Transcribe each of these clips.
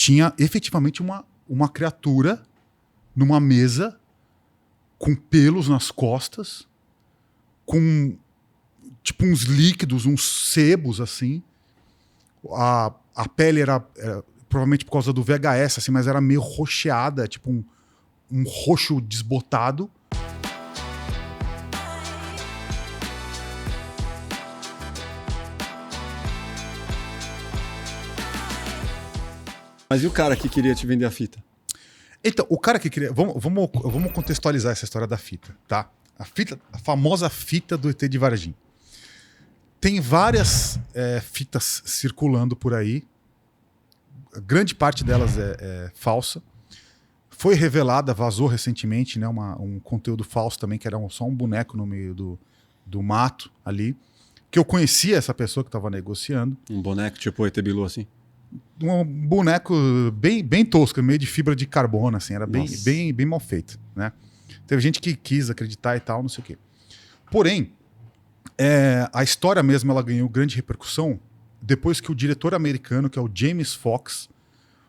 tinha efetivamente uma criatura numa mesa com pelos nas costas, com tipo uns líquidos, uns sebos assim. A pele era provavelmente por causa do VHS, assim, mas era meio roxeada, tipo um roxo desbotado. Mas e o cara que queria te vender a fita? Então, o cara que queria... Vamos contextualizar essa história da fita, tá? A famosa fita do ET de Varginha. Tem várias fitas circulando por aí. A grande parte delas é falsa. Foi revelada, vazou recentemente, né, um conteúdo falso também, que era só um boneco no meio do mato ali. Que eu conhecia essa pessoa que estava negociando. Um boneco tipo o ET Bilu, assim? Um boneco bem tosco, meio de fibra de carbono, assim, era bem mal feito, né? Teve gente que quis acreditar e tal, não sei o quê. Porém, a história mesmo ela ganhou grande repercussão depois que o diretor americano, que é o James Fox,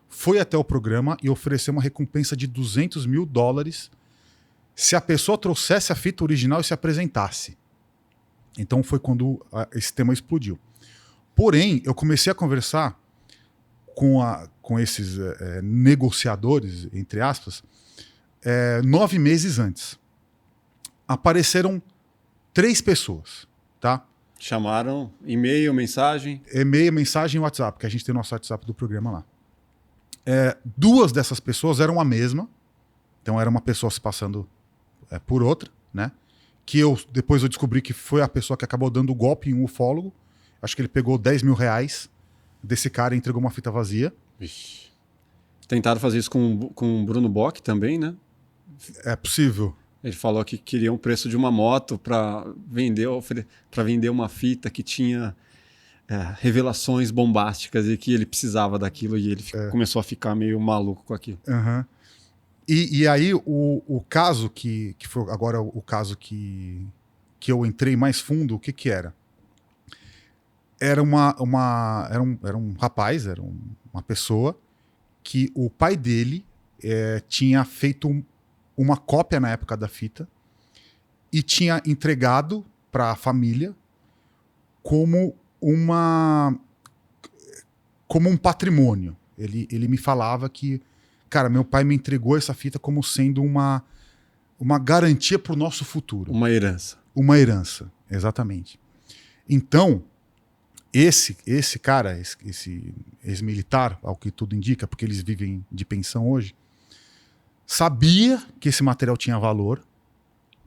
foi até o programa e ofereceu uma recompensa de $200 mil se a pessoa trouxesse a fita original e se apresentasse. Então foi quando esse tema explodiu. Porém, eu comecei a conversar com esses negociadores, entre aspas, 9 meses antes. Apareceram 3 pessoas, tá? Chamaram e-mail, mensagem? E-mail, mensagem e WhatsApp, que a gente tem o nosso WhatsApp do programa lá. 2 dessas pessoas eram a mesma, então era uma pessoa se passando por outra, né? Que depois eu descobri que foi a pessoa que acabou dando o golpe em um ufólogo. Acho que ele pegou R$10 mil desse cara e entregou uma fita vazia. Vixe. Tentaram fazer isso com o Bruno Bock também, né? É possível. Ele falou que queria o preço de uma moto para vender uma fita que tinha revelações bombásticas e que ele precisava daquilo e ele começou a ficar meio maluco com aquilo. Uhum. E aí o caso que foi agora o caso que eu entrei mais fundo, o que era? Era um rapaz, era uma pessoa que o pai dele tinha feito uma cópia na época da fita e tinha entregado para a família como um patrimônio. Ele me falava que, cara, meu pai me entregou essa fita como sendo uma garantia para o nosso futuro. Uma herança. Uma herança, exatamente. Então, esse cara, esse ex-militar, ao que tudo indica, porque eles vivem de pensão hoje, sabia que esse material tinha valor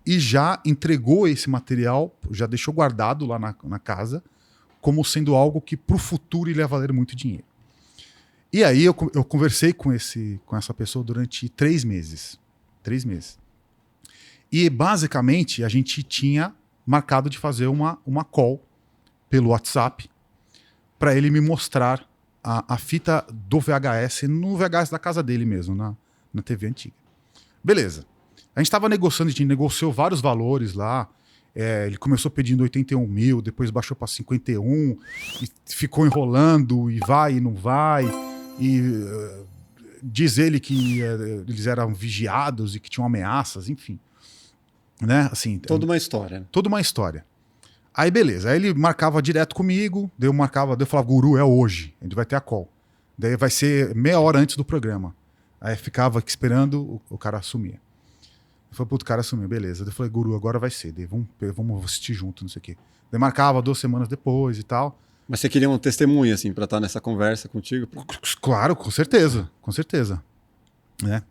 e já entregou esse material, já deixou guardado lá na casa, como sendo algo que pro futuro ele ia valer muito dinheiro. E aí eu conversei com essa pessoa durante 3 meses. 3 meses. E basicamente a gente tinha marcado de fazer uma call pelo WhatsApp para ele me mostrar a fita do VHS no VHS da casa dele mesmo, na TV antiga. Beleza. A gente estava negociando, a gente negociou vários valores lá. Ele começou pedindo 81 mil, depois baixou para 51, e ficou enrolando, e vai e não vai. E diz ele que eles eram vigiados e que tinham ameaças, enfim. Né? Assim, toda uma história. Toda uma história. Aí beleza, aí ele marcava direto comigo, daí eu falava, Guru, é hoje, a gente vai ter a call. Daí vai ser meia hora antes do programa. Aí ficava aqui esperando, o cara assumia. Eu falei, puto, o cara assumiu, beleza. Daí eu falei, Guru, agora vai ser, daí vamos assistir junto, não sei o quê. Daí marcava 2 semanas depois e tal. Mas você queria um testemunho, assim, pra estar nessa conversa contigo? Claro, com certeza, com certeza. Né?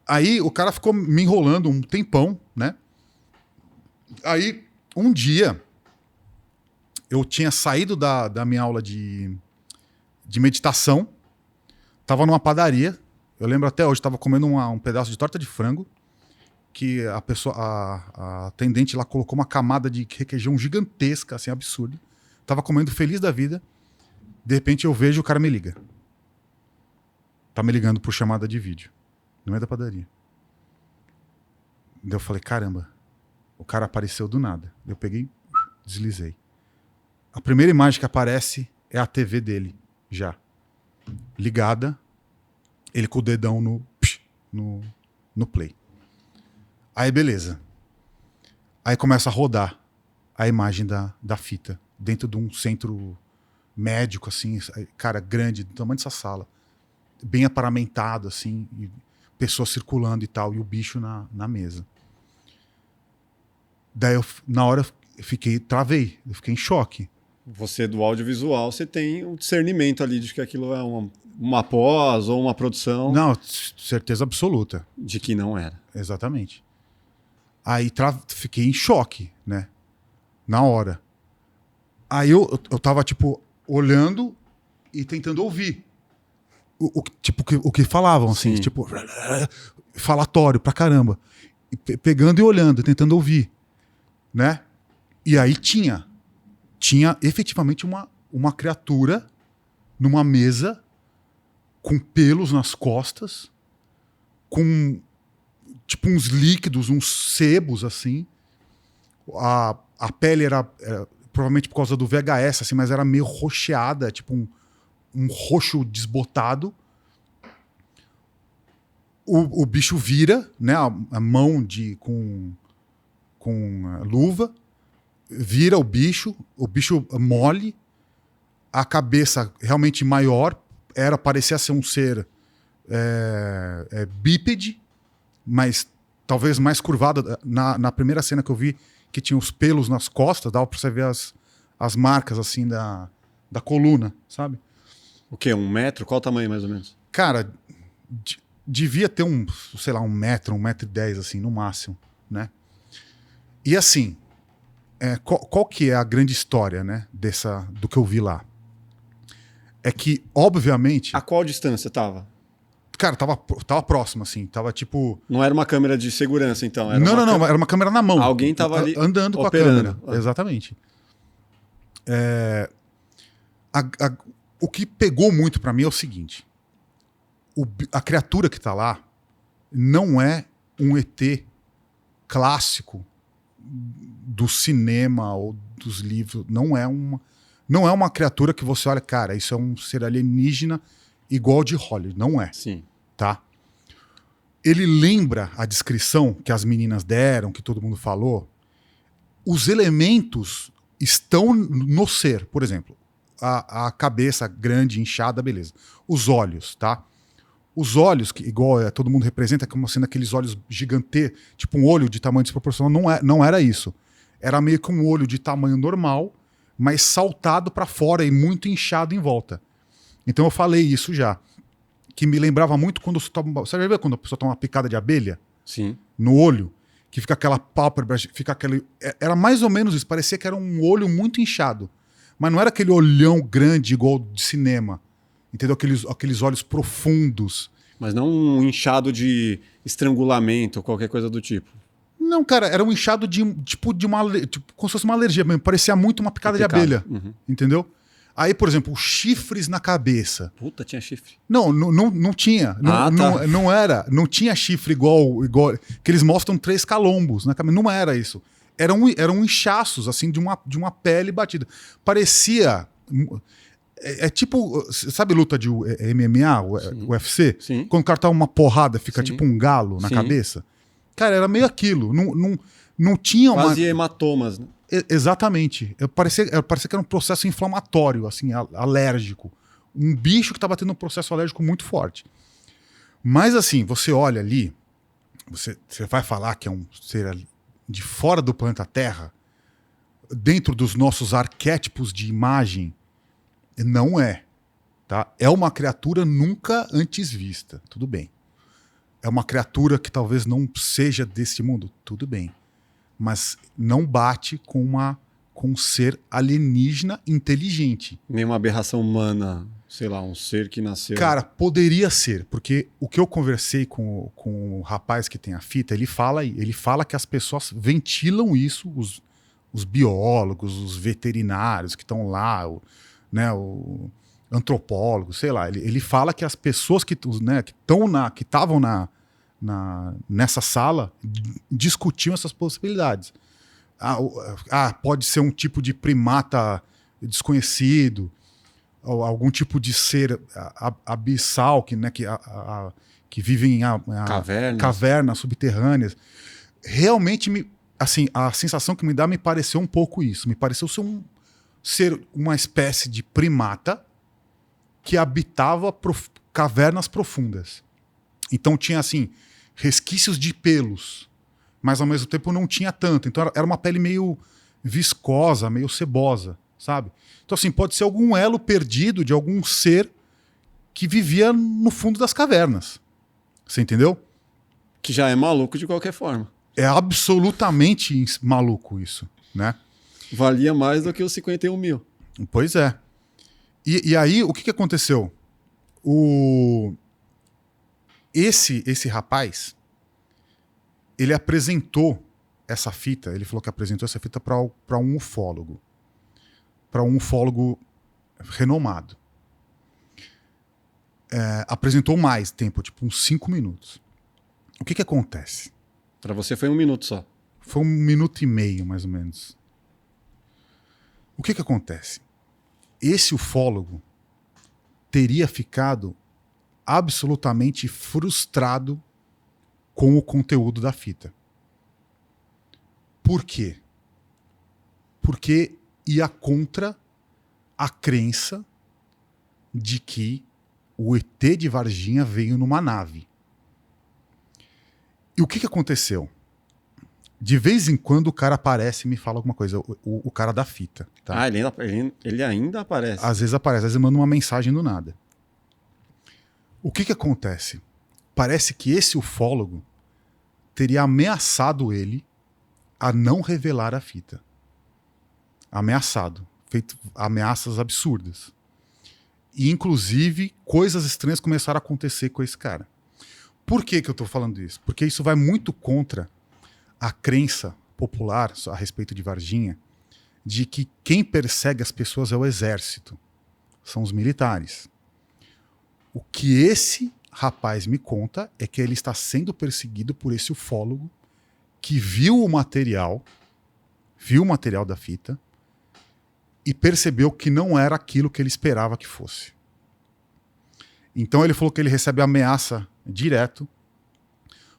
Aí o cara ficou me enrolando um tempão, né? Aí, um dia, eu tinha saído da minha aula de meditação, tava numa padaria, eu lembro até hoje, tava comendo um pedaço de torta de frango, que a atendente lá colocou uma camada de requeijão gigantesca, assim, absurda. Tava comendo feliz da vida, de repente eu vejo o cara me liga. Tá me ligando por chamada de vídeo, no meio da padaria. Daí eu falei, caramba, o cara apareceu do nada. Eu peguei, deslizei. A primeira imagem que aparece é a TV dele, já. Ligada, Ele com o dedão no play. Aí, beleza. Aí começa a rodar a imagem da fita. Dentro de um centro médico, assim, cara, grande, do tamanho dessa sala. Bem aparamentado, assim, e pessoas circulando e tal, e o bicho na mesa. Daí, na hora, travei. Eu fiquei em choque. Você do audiovisual, você tem um discernimento ali de que aquilo é uma pós ou uma produção. Não, certeza absoluta. De que não era. Exatamente. Aí fiquei em choque, né? Na hora. Aí eu tava, tipo, olhando e tentando ouvir. O que falavam, assim, tipo, falatório pra caramba. Pegando e olhando, tentando ouvir, né? E aí tinha efetivamente uma criatura numa mesa com pelos nas costas, com tipo uns líquidos, uns sebos, assim. A pele era provavelmente por causa do VHS, assim, mas era meio roxeada, tipo um roxo desbotado. O bicho vira, né? A mão com a luva, vira o bicho mole, a cabeça realmente maior, parecia ser um ser bípede, mas talvez mais curvado. Na primeira cena que eu vi, que tinha os pelos nas costas, dava pra você ver as marcas assim da coluna, sabe? O quê? 1 metro? Qual o tamanho, mais ou menos? Cara, devia ter sei lá, 1 metro, 1,10 m, assim, no máximo, né? E assim, qual que é a grande história, né, do que eu vi lá? É que, obviamente... A qual distância tava? Cara, tava próximo, assim, tava tipo... Não era uma câmera de segurança, então? Não, era uma câmera na mão. Alguém tava ali andando operando. Com a câmera, exatamente. O que pegou muito pra mim é o seguinte: a criatura que tá lá não é um ET clássico do cinema ou dos livros. Não é uma criatura que você olha, cara, isso é um ser alienígena igual de Hollywood. Não é. Sim. Tá? Ele lembra a descrição que as meninas deram, que todo mundo falou. Os elementos estão no ser. Por exemplo, a cabeça grande, inchada, beleza. Os olhos, tá? Os olhos, que igual todo mundo representa, como sendo aqueles olhos gigantescos, tipo um olho de tamanho desproporcional, não era isso. Era meio que um olho de tamanho normal, mas saltado para fora e muito inchado em volta. Então eu falei isso já. Que me lembrava muito quando você já viu quando a pessoa toma uma picada de abelha? Sim. No olho, que fica aquela pálpebra, fica aquele... Era mais ou menos isso, parecia que era um olho muito inchado. Mas não era aquele olhão grande igual de cinema. Entendeu? Aqueles olhos profundos. Mas não um inchado de estrangulamento ou qualquer coisa do tipo. Não, cara, era um inchado tipo como se fosse uma alergia mesmo. Parecia muito uma picada de abelha. Uhum. Entendeu? Aí, por exemplo, chifres na cabeça. Puta, tinha chifre. Não tinha. Não tinha chifre igual. Que eles mostram 3 calombos na cabeça. Não era isso. Eram inchaços, assim, de uma pele batida. Parecia... tipo, sabe luta de MMA, UFC? Sim. Quando o cara tá uma porrada, fica Sim. tipo um galo na Sim. cabeça. Cara, era meio aquilo. Não tinha uma... Quase hematomas, né? Exatamente. Parecia que era um processo inflamatório, assim, alérgico. Um bicho que estava tendo um processo alérgico muito forte. Mas assim, você olha ali, você vai falar que é um ser de fora do planeta Terra, dentro dos nossos arquétipos de imagem, não é. Tá? É uma criatura nunca antes vista. Tudo bem. É uma criatura que talvez não seja desse mundo. Tudo bem. Mas não bate com um ser alienígena inteligente. Nenhuma aberração humana, sei lá, um ser que nasceu... Cara, poderia ser, porque o que eu conversei com o rapaz que tem a fita, ele fala que as pessoas ventilam isso, os biólogos, os veterinários que estão lá, o antropólogo, sei lá. Ele fala que as pessoas que estavam nessa sala discutiam essas possibilidades. Pode ser um tipo de primata desconhecido. algum tipo de ser abissal que, né, que vive em cavernas subterrâneas. Realmente, assim, a sensação que me pareceu um pouco isso. Me pareceu ser uma espécie de primata que habitava cavernas profundas. Então tinha, assim, resquícios de pelos, mas ao mesmo tempo não tinha tanto. Então era uma pele meio viscosa, meio sebosa, sabe? Então, assim, pode ser algum elo perdido de algum ser que vivia no fundo das cavernas. Você entendeu? Que já é maluco de qualquer forma. É absolutamente maluco isso, né? Valia mais do que os 51 mil. Pois é. E aí, o que aconteceu? Esse rapaz, ele apresentou essa fita, ele falou que apresentou essa fita para um ufólogo. Para um ufólogo renomado. Apresentou mais tempo, tipo uns 5 minutos. O que acontece? Para você foi 1 minuto só. Foi 1 minuto e meio, mais ou menos. O que acontece? Esse ufólogo teria ficado absolutamente frustrado com o conteúdo da fita. Por quê? Porque ia contra a crença de que o ET de Varginha veio numa nave. E o que aconteceu? De vez em quando o cara aparece e me fala alguma coisa, o cara da fita. Tá? Ele ainda aparece. Às vezes aparece, às vezes manda uma mensagem do nada. O que acontece? Parece que esse ufólogo teria ameaçado ele a não revelar a fita. Ameaçado. Feito ameaças absurdas. E, inclusive, coisas estranhas começaram a acontecer com esse cara. Por que eu tô falando isso? Porque isso vai muito contra a crença popular a respeito de Varginha, de que quem persegue as pessoas é o exército. São os militares. O que esse rapaz me conta é que ele está sendo perseguido por esse ufólogo que viu o material da fita e percebeu que não era aquilo que ele esperava que fosse. Então ele falou que ele recebe ameaça direto,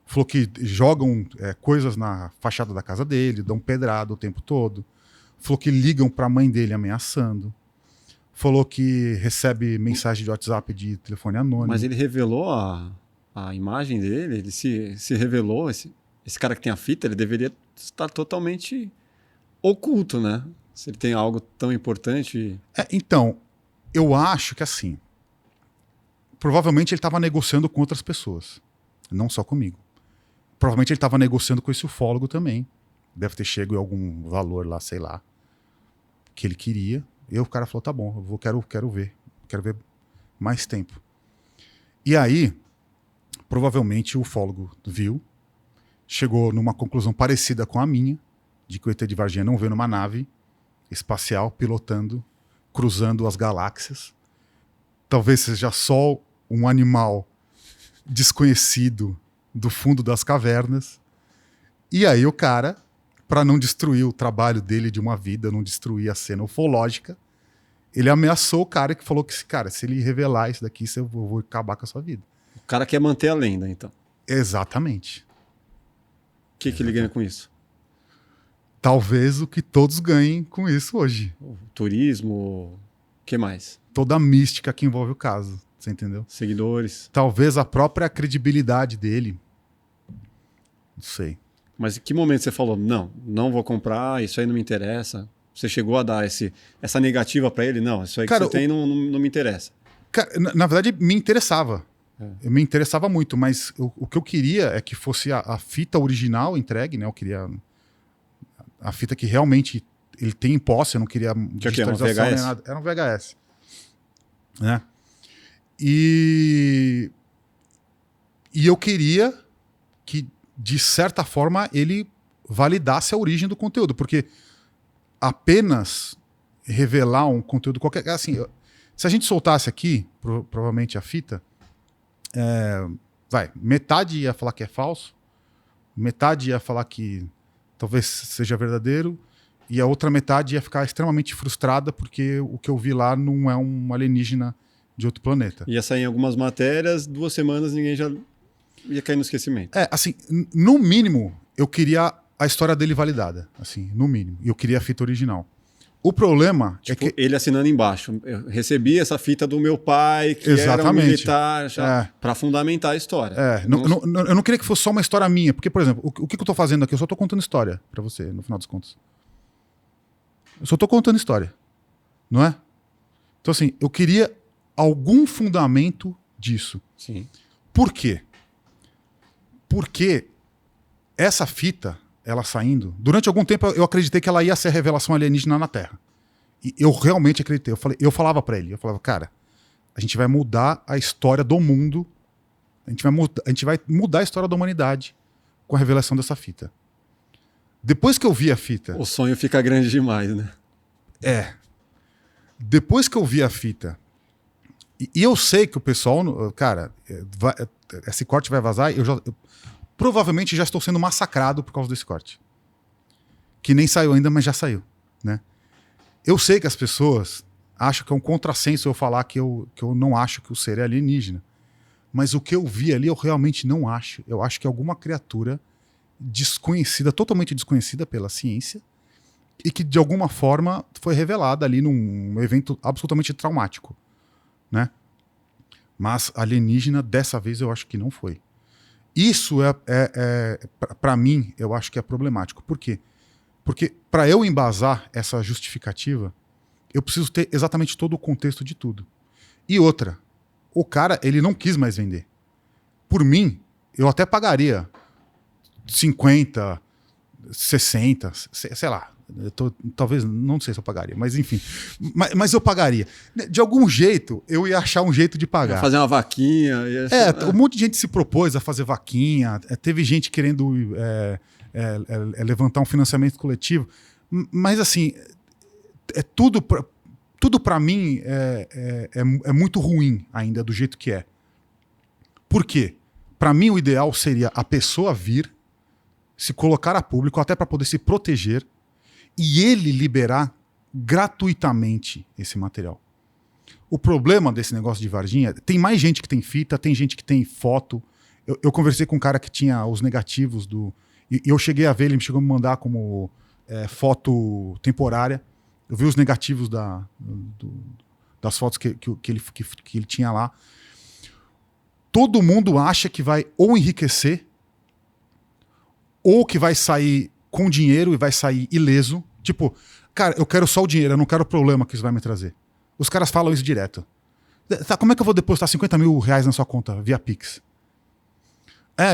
falou que jogam coisas na fachada da casa dele, dão pedrada o tempo todo, falou que ligam para a mãe dele ameaçando, falou que recebe mensagem de WhatsApp de telefone anônimo. Mas ele revelou a imagem dele? Ele se revelou? Esse cara que tem a fita, ele deveria estar totalmente oculto, né? Se ele tem algo tão importante. Então, eu acho que assim, provavelmente ele estava negociando com outras pessoas, não só comigo. Provavelmente ele estava negociando com esse ufólogo também. Deve ter chegado em algum valor lá, sei lá, que ele queria. E o cara falou, tá bom, quero ver mais tempo. E aí, provavelmente o ufólogo viu, chegou numa conclusão parecida com a minha, de que o ET de Varginha não veio numa nave espacial pilotando, cruzando as galáxias. Talvez seja só um animal desconhecido do fundo das cavernas. E aí o cara, para não destruir o trabalho dele de uma vida, não destruir a cena ufológica, ele ameaçou o cara que falou que, cara, se ele revelar isso daqui, eu vou acabar com a sua vida. O cara quer manter a lenda, então. Exatamente. O que ele ganha com isso? Talvez o que todos ganhem com isso hoje. O turismo, o que mais? Toda a mística que envolve o caso, você entendeu? Seguidores. Talvez a própria credibilidade dele. Não sei. Mas em que momento você falou, não vou comprar, isso aí não me interessa? Você chegou a dar essa negativa para ele? Não, isso aí que você tem não me interessa. Cara, na verdade, me interessava. Me interessava muito, mas o que eu queria é que fosse a fita original entregue, né? Eu queria a fita que realmente ele tem em posse, eu não queria digitalização nem nada. Era um VHS. Né? E eu queria que, de certa forma, ele validasse a origem do conteúdo, porque apenas revelar um conteúdo qualquer... Assim, se a gente soltasse aqui, provavelmente a fita, metade ia falar que é falso, metade ia falar que talvez seja verdadeiro, e a outra metade ia ficar extremamente frustrada porque o que eu vi lá não é um alienígena de outro planeta. Ia sair em algumas matérias, 2 semanas ninguém já ia cair no esquecimento. Assim, no mínimo, eu queria a história dele validada, assim, no mínimo. E eu queria a fita original. O problema tipo, é que... ele assinando embaixo. Eu recebi essa fita do meu pai, que era um militar, para fundamentar a história. Eu não queria que fosse só uma história minha. Porque, por exemplo, o que eu tô fazendo aqui? Eu só tô contando história pra você, no final das contas. Eu só tô contando história. Não é? Então, assim, eu queria algum fundamento disso. Sim. Por quê? Porque essa fita, ela saindo, durante algum tempo eu acreditei que ela ia ser a revelação alienígena na Terra. E eu realmente acreditei. Eu falava pra ele, cara, a gente vai mudar a história do mundo, a gente vai mudar a história da humanidade com a revelação dessa fita. Depois que eu vi a fita... O sonho fica grande demais, né? Depois que eu vi a fita, e eu sei que o pessoal, cara, esse corte vai vazar, eu provavelmente já estou sendo massacrado por causa desse corte. Que nem saiu ainda, mas já saiu, né? Eu sei que as pessoas acham que é um contrassenso eu falar que eu não acho que o ser é alienígena. Mas o que eu vi ali eu realmente não acho. Eu acho que é alguma criatura desconhecida, totalmente desconhecida pela ciência, e que de alguma forma foi revelada ali num evento absolutamente traumático, né? Mas alienígena dessa vez eu acho que não foi. Isso para mim, eu acho que é problemático. Por quê? Porque para eu embasar essa justificativa, eu preciso ter exatamente todo o contexto de tudo. E outra, o cara, ele não quis mais vender. Por mim, eu até pagaria 50, 60, sei lá. Talvez, não sei se eu pagaria, mas enfim. Mas eu pagaria. De algum jeito, eu ia achar um jeito de pagar. Ia fazer uma vaquinha. Um monte de gente se propôs a fazer vaquinha. Teve gente querendo levantar um financiamento coletivo. Mas assim, tudo para mim é muito ruim ainda do jeito que é. Por quê? Para mim o ideal seria a pessoa vir, se colocar a público, até para poder se proteger, e ele liberar gratuitamente esse material. O problema desse negócio de Varginha, tem mais gente que tem fita, tem gente que tem foto. Eu conversei com um cara que tinha os negativos e eu cheguei a ver, ele me chegou a me mandar como foto temporária. Eu vi os negativos das fotos que ele tinha lá. Todo mundo acha que vai ou enriquecer, ou que vai sair com dinheiro e vai sair ileso. Tipo, cara, eu quero só o dinheiro, eu não quero o problema que isso vai me trazer. Os caras falam isso direto. Tá, como é que eu vou depositar 50 mil reais na sua conta via Pix?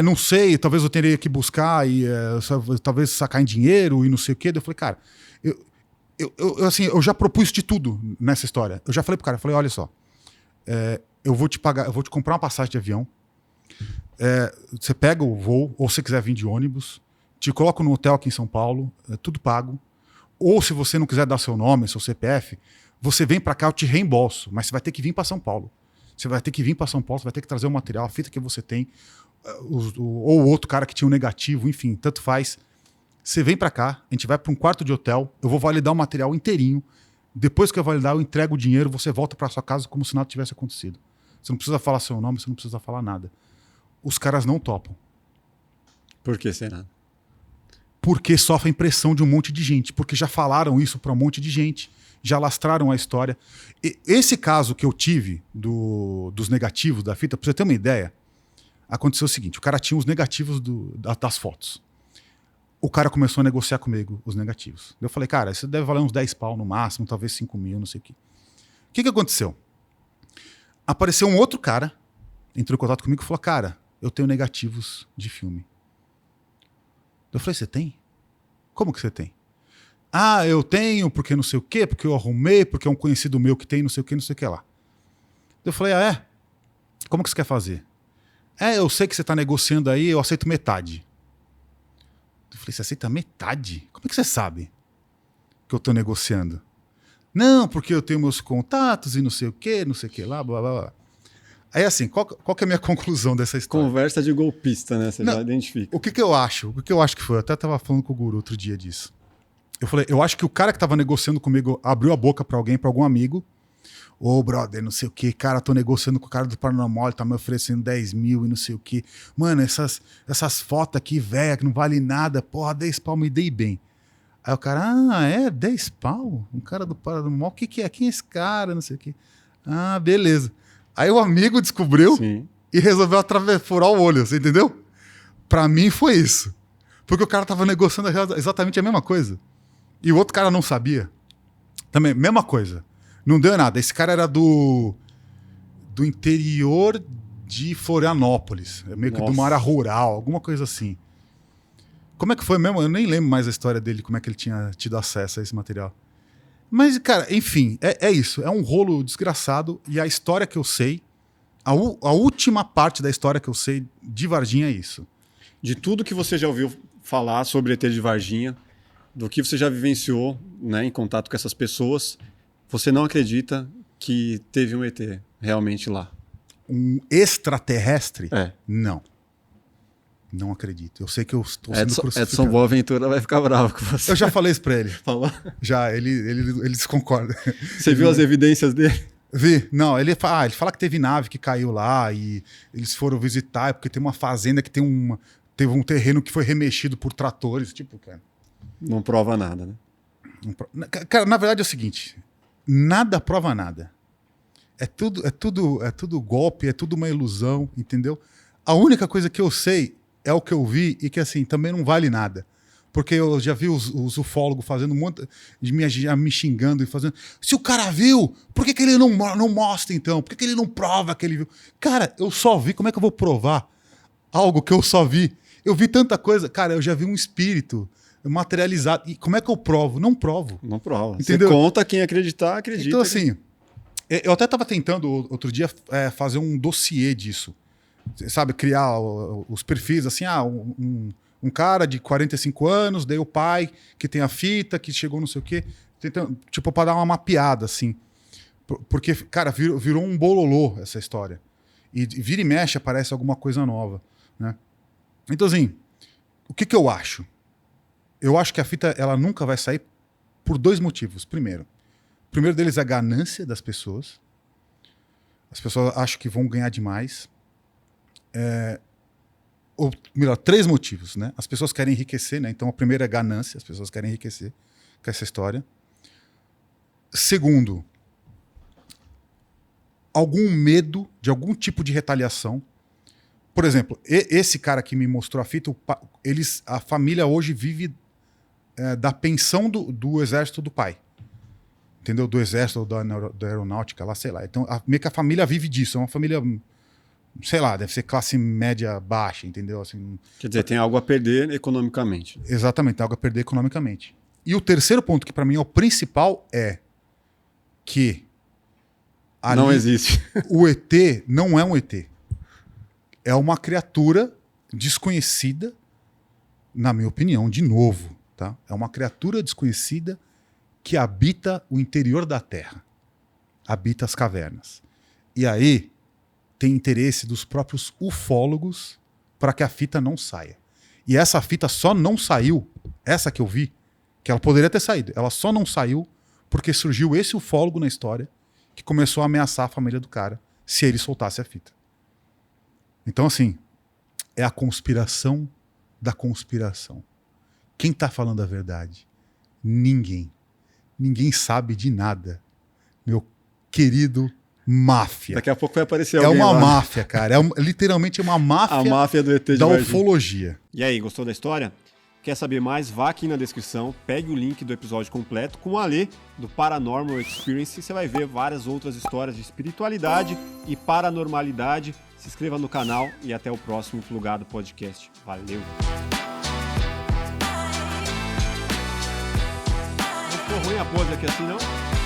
Não sei, talvez eu teria que buscar e talvez sacar em dinheiro e não sei o quê. Eu falei, cara, eu já propus de tudo nessa história. Eu já falei pro cara, olha só, eu vou te pagar, eu vou te comprar uma passagem de avião, você pega o voo, ou se você quiser vir de ônibus, te coloco no hotel aqui em São Paulo, tudo pago. Ou se você não quiser dar seu nome, seu CPF, você vem para cá, eu te reembolso, mas você vai ter que vir para São Paulo. Você vai ter que vir para São Paulo, você vai ter que trazer o material, a fita que você tem, ou o outro cara que tinha um negativo, enfim, tanto faz. Você vem para cá, a gente vai para um quarto de hotel, eu vou validar o material inteirinho. Depois que eu validar, eu entrego o dinheiro, você volta para sua casa como se nada tivesse acontecido. Você não precisa falar seu nome, você não precisa falar nada. Os caras não topam. Por que será? Porque sofrem pressão de um monte de gente, porque já falaram isso para um monte de gente, já lastraram a história. Esse caso que eu tive dos negativos da fita, para você ter uma ideia, aconteceu o seguinte, o cara tinha os negativos das fotos. O cara começou a negociar comigo os negativos. Eu falei, cara, isso deve valer uns 10 pau no máximo, talvez 5 mil, não sei o quê. O que aconteceu? Apareceu um outro cara, entrou em contato comigo e falou, cara, eu tenho negativos de filme. Eu falei, você tem? Como que você tem? Eu tenho porque não sei o quê, porque eu arrumei, porque é um conhecido meu que tem não sei o quê, não sei o que lá. Eu falei, como que você quer fazer? Eu sei que você está negociando aí, eu aceito metade. Eu falei, você aceita metade? Como é que você sabe que eu estou negociando? Não, porque eu tenho meus contatos e não sei o que lá, blá, blá, blá. Aí assim, qual que é a minha conclusão dessa história? Conversa de golpista, né? Você já identifica. O que eu acho? O que eu acho que foi? Eu até estava falando com o Guru outro dia disso. Eu falei, eu acho que o cara que tava negociando comigo abriu a boca pra alguém, pra algum amigo. Ô, brother, não sei o que, cara, tô negociando com o cara do Paranormal, ele tá me oferecendo 10 mil e não sei o que. Mano, essas fotos aqui, velho, que não vale nada, porra, 10 pau, me dei bem. Aí o cara, 10 pau? Um cara do Paranormal, o que é? Quem é esse cara? Não sei o que. Ah, beleza. Aí o amigo descobriu e resolveu furar o olho, você entendeu? Pra mim foi isso. Porque o cara tava negociando exatamente a mesma coisa. E o outro cara não sabia. Também, mesma coisa. Não deu nada. Esse cara era do interior de Florianópolis. Meio que de uma área rural, alguma coisa assim. Como é que foi mesmo? Eu nem lembro mais a história dele, como é que ele tinha tido acesso a esse material. Mas, cara, enfim, é isso. É um rolo desgraçado. E a história que eu sei, a última parte da história que eu sei de Varginha é isso. De tudo que você já ouviu falar sobre ET de Varginha, do que você já vivenciou, né, em contato com essas pessoas, você não acredita que teve um ET realmente lá? Um extraterrestre? É. Não. Não acredito. Eu sei que eu estou sendo crucificado. Edson Boaventura vai ficar bravo com você. Eu já falei isso pra ele. Falou? Já, ele desconcorda. Você viu as evidências dele? Vi. Não, ele fala que teve nave que caiu lá e eles foram visitar, porque tem uma fazenda que teve um terreno que foi remexido por tratores. Tipo, cara. Não prova nada, né? Cara, na verdade é o seguinte: nada prova nada. É tudo golpe, é tudo uma ilusão, entendeu? A única coisa que eu sei é o que eu vi e que, assim, também não vale nada. Porque eu já vi os ufólogos fazendo um monte de me xingando e fazendo. Se o cara viu, por que ele não mostra, então? Por que ele não prova que ele viu? Cara, eu só vi. Como é que eu vou provar algo que eu só vi? Eu vi tanta coisa. Cara, eu já vi um espírito materializado. E como é que eu provo? Não provo. Não prova. Entendeu? Você conta, quem acreditar, acredita. Então, assim, eu até estava tentando outro dia fazer um dossiê disso. Sabe, criar os perfis, assim, um cara de 45 anos, daí o pai que tem a fita, que chegou não sei o quê, tentando, tipo, para dar uma mapeada, assim. Porque, cara, virou um bololô essa história. E vira e mexe, aparece alguma coisa nova, né? Então, assim, o que eu acho? Eu acho que a fita, ela nunca vai sair por 2 motivos. O primeiro deles é a ganância das pessoas. As pessoas acham que vão ganhar demais. Ou melhor, 3 motivos, né? As pessoas querem enriquecer, né? Então a primeira é ganância, as pessoas querem enriquecer com essa história. Segundo, algum medo de algum tipo de retaliação. Por exemplo, esse cara que me mostrou a fita, a família hoje vive da pensão do exército do pai. Entendeu? Do exército ou da aeronáutica, lá, sei lá. Então, meio que a família vive disso. É uma família, sei lá, deve ser classe média baixa, entendeu? Assim, quer dizer, tem algo a perder economicamente. Exatamente, tem algo a perder economicamente. E o terceiro ponto, que para mim é o principal, é que ali, não existe. O ET não é um ET. É uma criatura desconhecida, na minha opinião, de novo. Tá? É uma criatura desconhecida que habita o interior da Terra. Habita as cavernas. E aí tem interesse dos próprios ufólogos para que a fita não saia. E essa fita só não saiu, essa que eu vi, que ela poderia ter saído, ela só não saiu porque surgiu esse ufólogo na história que começou a ameaçar a família do cara se ele soltasse a fita. Então, assim, é a conspiração da conspiração. Quem está falando a verdade? Ninguém. Ninguém sabe de nada. Meu querido máfia. Daqui a pouco vai aparecer alguém. É uma lá, máfia, cara. Literalmente é uma máfia, a máfia do ET de da Varginha. ufologia. E aí, gostou da história? Quer saber mais? Vá aqui na descrição, pegue o link do episódio completo com o Alê, do Paranormal Experience, e você vai ver várias outras histórias de espiritualidade e paranormalidade. Se inscreva no canal e até o próximo Plugado Podcast. Valeu! Não ficou ruim a pose aqui assim, não?